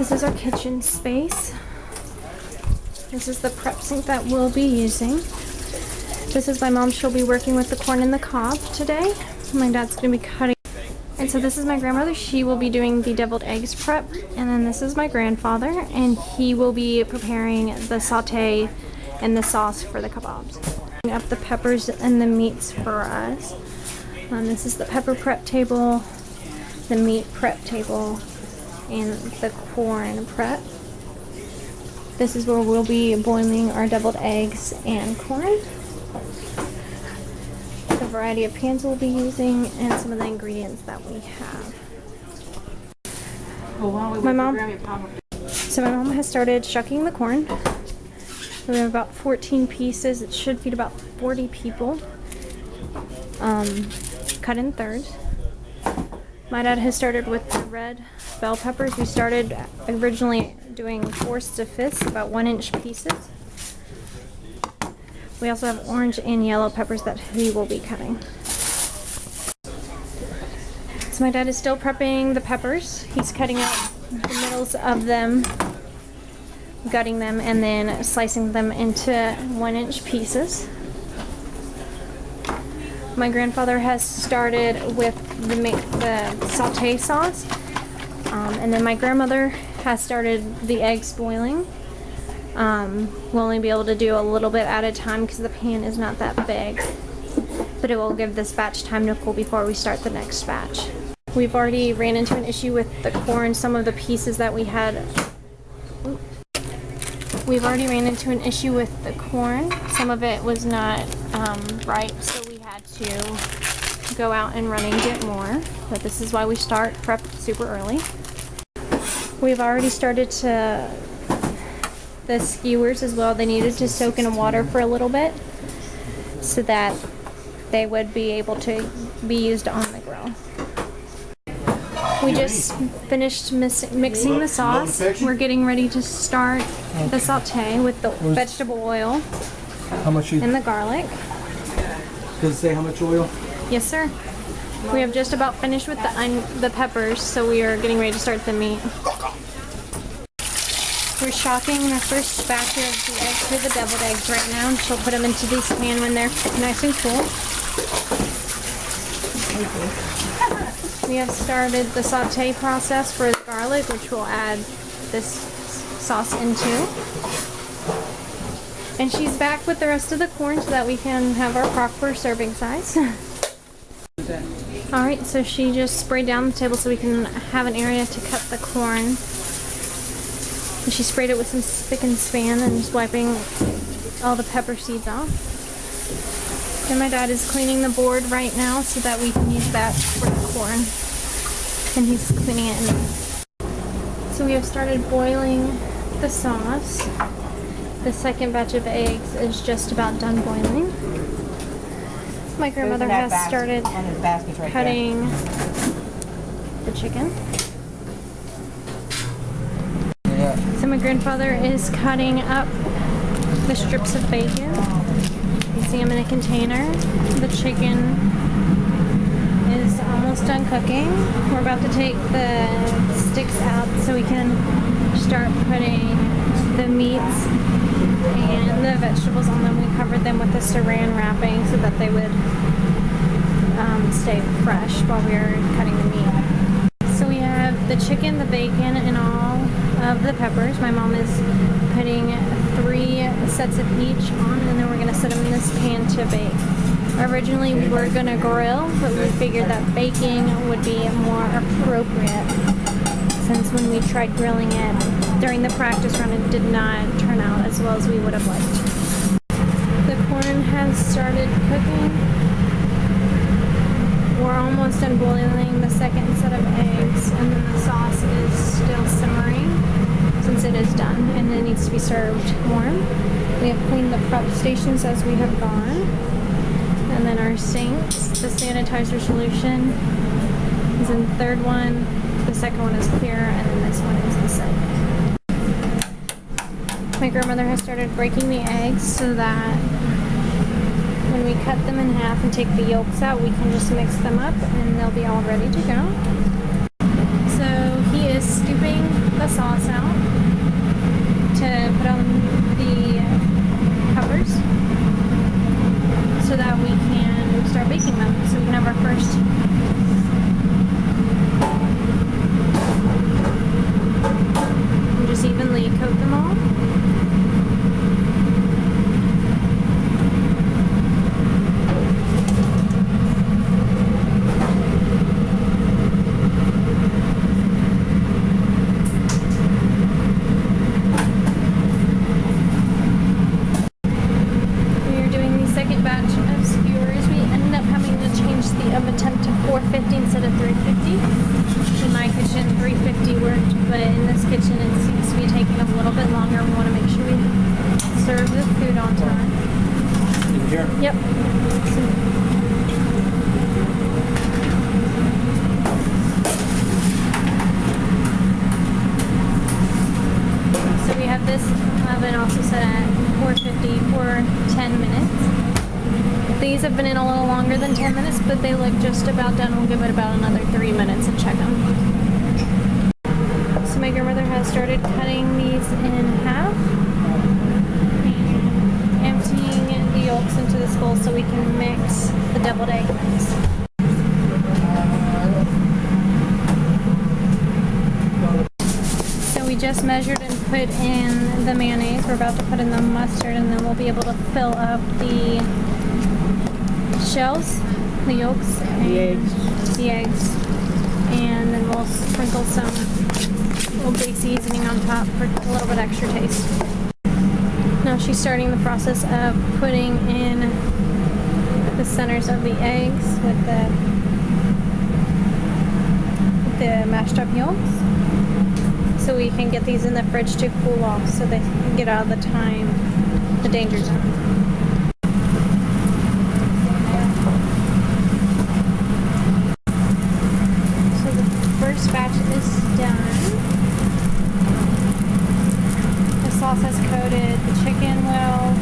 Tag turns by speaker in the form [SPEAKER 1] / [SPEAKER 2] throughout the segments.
[SPEAKER 1] This is our kitchen space. This is the prep sink that we'll be using. This is my mom. She'll be working with the corn and the cob today. My dad's going to be cutting. And so this is my grandmother. She will be doing the deviled eggs prep. And then this is my grandfather, and he will be preparing the saute and the sauce for the kebabs. Up the peppers and the meats for us. This is the pepper prep table, the meat prep table, and the corn prep. This is where we'll be boiling our deviled eggs and corn. The variety of pans we'll be using and some of the ingredients that we have. My mom has started shucking the corn. We have about 14 pieces. It should feed about 40 people. Cut in thirds. My dad has started with the red bell peppers. We started originally doing 4ths to 5ths, about 1-inch pieces. We also have orange and yellow peppers that he will be cutting. So my dad is still prepping the peppers. He's cutting out the middles of them, gutting them, and then slicing them into 1-inch pieces. My grandfather has started with the saute sauce, and then my grandmother has started the eggs boiling. We'll only be able to do a little bit at a time because the pan is not that big, but it will give this batch time to cool before we start the next batch. We've already ran into an issue with the corn. Some of the pieces that we had, we've already ran into an issue with the corn. Some of it was not ripe, so we had to go out and run and get more, but this is why we start prep super early. We've already started to the skewers as well. They needed to soak in water for a little bit so that they would be able to be used on the grill. We just finished mixing the sauce. We're getting ready to start the saute with the vegetable oil and the garlic.
[SPEAKER 2] Does it say how much oil?
[SPEAKER 1] Yes, sir. We have just about finished with the peppers, so we are getting ready to start the meat. We're shocking the first batch of the eggs for the deviled eggs right now. She'll put them into this pan when they're nice and cool. We have started the saute process for the garlic, which we'll add this sauce into. And she's back with the rest of the corn so that we can have our proper serving size. Alright, so she just sprayed down the table so we can have an area to cut the corn. And she sprayed it with some spick and span and is wiping all the pepper seeds off. And my dad is cleaning the board right now so that we can use that for the corn. And he's cleaning it in. So we have started boiling the sauce. The second batch of eggs is just about done boiling. My grandmother has started cutting the chicken. So my grandfather is cutting up the strips of bacon. You see them in a container. The chicken is almost done cooking. We're about to take the sticks out so we can start putting the meats and the vegetables on them. We covered them with the saran wrapping so that they would stay fresh while we are cutting the meat. So we have the chicken, the bacon, and all of the peppers. My mom is putting 3 sets of each on, and then we're going to set them in this pan to bake. Originally we were going to grill, but we figured that baking would be more appropriate since when we tried grilling it during the practice run, it did not turn out as well as we would have liked. The corn has started cooking. We're almost done boiling the second set of eggs, and then the sauce is still simmering since it is done and it needs to be served warm. We have cleaned the prep stations as we have gone, and then our sinks. The sanitizer solution is in the third one, the second one is clear, and then this one is the sink. My grandmother has started breaking the eggs so that when we cut them in half and take the yolks out, we can just mix them up and they'll be all ready to go. So he is scooping the sauce out. These have been in a little longer than 10 minutes, but they look just about done. We'll give it about another 3 minutes and check them. So my grandmother has started cutting these in half, emptying the yolks into this bowl so we can mix the deviled egg mix. So we just measured and put in the mayonnaise. We're about to put in the mustard, and then we'll be able to fill up the shells, the yolks, and the eggs. And then we'll sprinkle some Old Bay seasoning on top for a little bit extra taste. Now she's starting the process of putting in the centers of the eggs with the mashed up yolks, so we can get these in the fridge to cool off so they can get out of the danger zone. So the first batch is done. The sauce has coated the chicken well,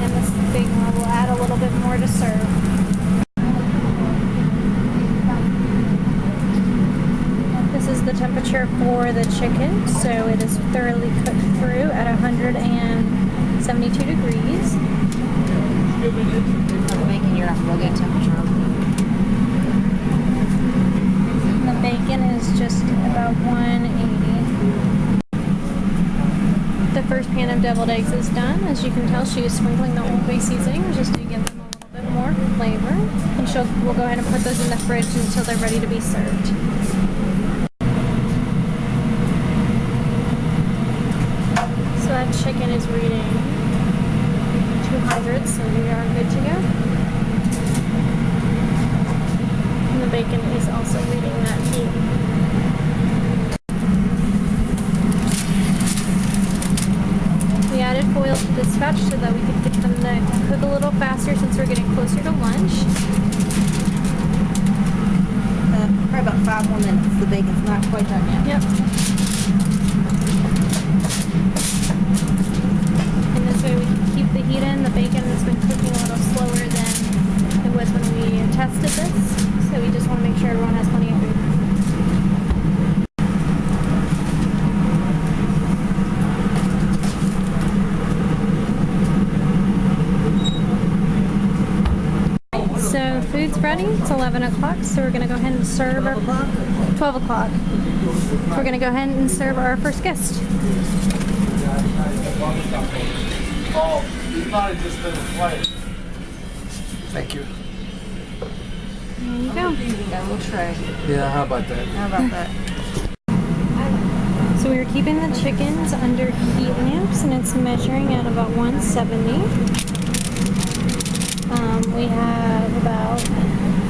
[SPEAKER 1] and this big one will add a little bit more to serve. This is the temperature for the chicken, so it is thoroughly cooked through at 172 degrees.
[SPEAKER 3] The bacon, you're not real good temperature.
[SPEAKER 1] And the bacon is just about 180. The first pan of deviled eggs is done. As you can tell, she is sprinkling the Old Bay seasoning just to give them a little bit more flavor. And we'll go ahead and put those in the fridge until they're ready to be served. So that chicken is reading 200, so we are good to go. And the bacon is also reading that heat. We added foil to this batch so that we could get them to cook a little faster since we're getting closer to lunch.
[SPEAKER 3] Probably about 5 more minutes. The bacon's not quite done yet.
[SPEAKER 1] Yep. And this way we can keep the heat in. The bacon has been cooking a little slower than it was when we tested this. So we just want to make sure everyone has plenty of food. So food's ready. It's 11 o'clock, so we're going to go ahead and serve our 12 o'clock. So we're going to go ahead and serve our first guest.
[SPEAKER 2] Oh, he's not just in the plate. Thank you.
[SPEAKER 1] There you go.
[SPEAKER 3] You got a little tray.
[SPEAKER 2] Yeah, how about that?
[SPEAKER 3] How about that?
[SPEAKER 1] So we were keeping the chickens under heat lamps, and it's measuring at about 170. We have about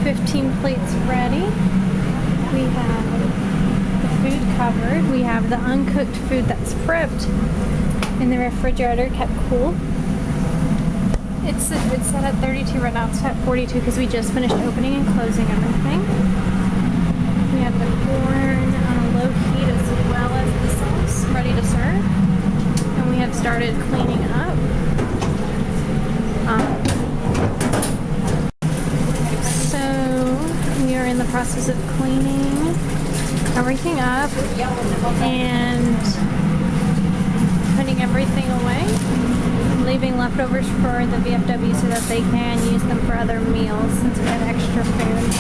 [SPEAKER 1] 15 plates ready. We have the food covered. We have the uncooked food that's prepped in the refrigerator, kept cool. It's set at 32 right now. It's at 42 because we just finished opening and closing everything. We have the corn on a low heat as well as the sauce ready to serve. And we have started cleaning up. So we are in the process of cleaning everything up and putting everything away, leaving leftovers for the VFW so that they can use them for other meals since we have extra food.